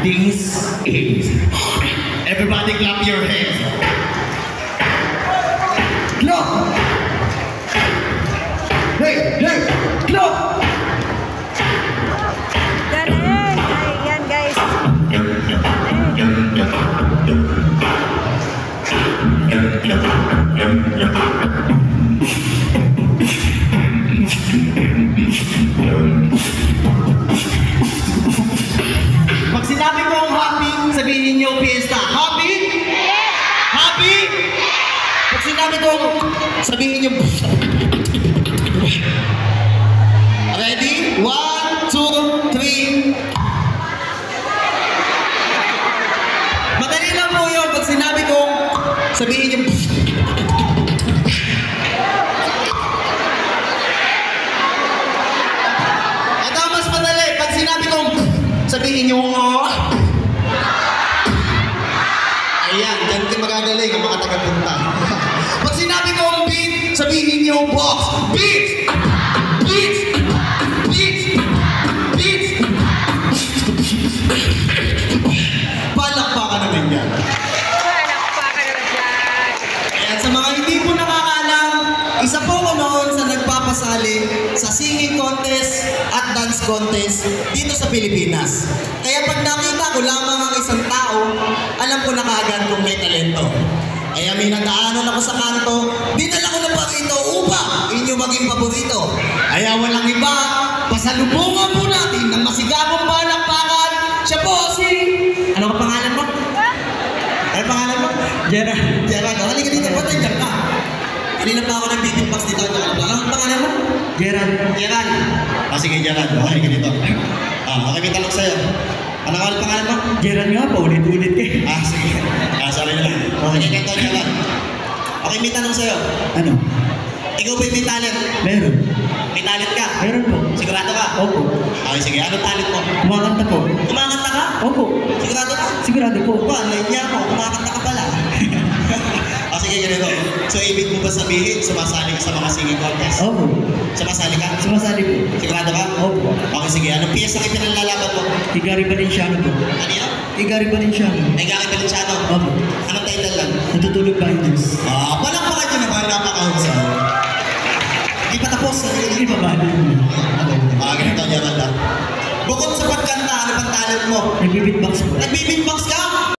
This is. Everybody clap your hands. Clap! Hey, hey, clap! Galing! Ayan guys. Pag sinabi ko ang happy, sabihin niyo fiesta. Happy? Happy? Pag sinabi ko, sabihin niyo. Ready? 1, 2, 3. Madali lang po yun. Pag sinabi ko, sabihin niyo. Ito mas madali. Pag sinabi ko, sabihin niyo. Ayan, dyan kayo magagaling ang mga taga-punta. Pag sinabi ko beat, sabihin niyo box. Beat! Beat! Beat! Beat! Palakpakan naman yan. Palakpakan naman dyan. Ayan, sa mga hindi po nakakaalam, isa po ko noon sa nagpapasali sa singing contest at dance contest dito sa Pilipinas. Kaya pag nakita ko lamang ang isang tao, alam ko na kaagad kung may talento. Kaya may nadaanan ako sa kanto, dinala ko na pa rito upang inyo maging paborito. Kaya walang iba, pasalubungan po natin ng masigabong palakpakan. Siya po si... Ano ka pangalan mo? Ano pangalan mo? Gerald. Gerald, halika dito. Ba't nandiyan ka? Kanina pa ako nag-beatbox dito. Ano ang pangalan mo? Gerald. Gerald. Sige, Gerald. Halika dito. May tanong sa'yo. Ano ang pangalan mo? Gerald nga pa, ulit-ulit eh. Sige. Sorry na lang. Okay, ganito, Gerald. Okay, may tanong sa'yo. Ano? Ikaw ba'y may talent? Meron. May talent ka? Meron po. Sigurado ka? Opo. Okay, sige. Anong talent mo? Kumakanta po. Kumakanta ka? Opo. Sigurado ka? Sigurado po. Ba, line niya ako. Kumakanta ka pala. Sige, ganito. So, ibig mo ba sabihin, sumasali ka sa mga singing contest? Opo. Sumasali ka? Sumasali po. Sigurado ka? Opo. Okay, sige. Anong piyesa kayo pinalalaban mo? Igari Valenciano po. Ano yan? Igari Valenciano. Ay, Gaki Valenciano. Opo. Anong title lang? Natutulog ba Diyos? Palakpakan nyo naman. Napakahusay. Hindi pa tapos. Hindi pa ba? Ganito, Gerald. Bukod sa pagkanta, ano pang talent mo? Nag-beatbox po. Nag-beatbox ka?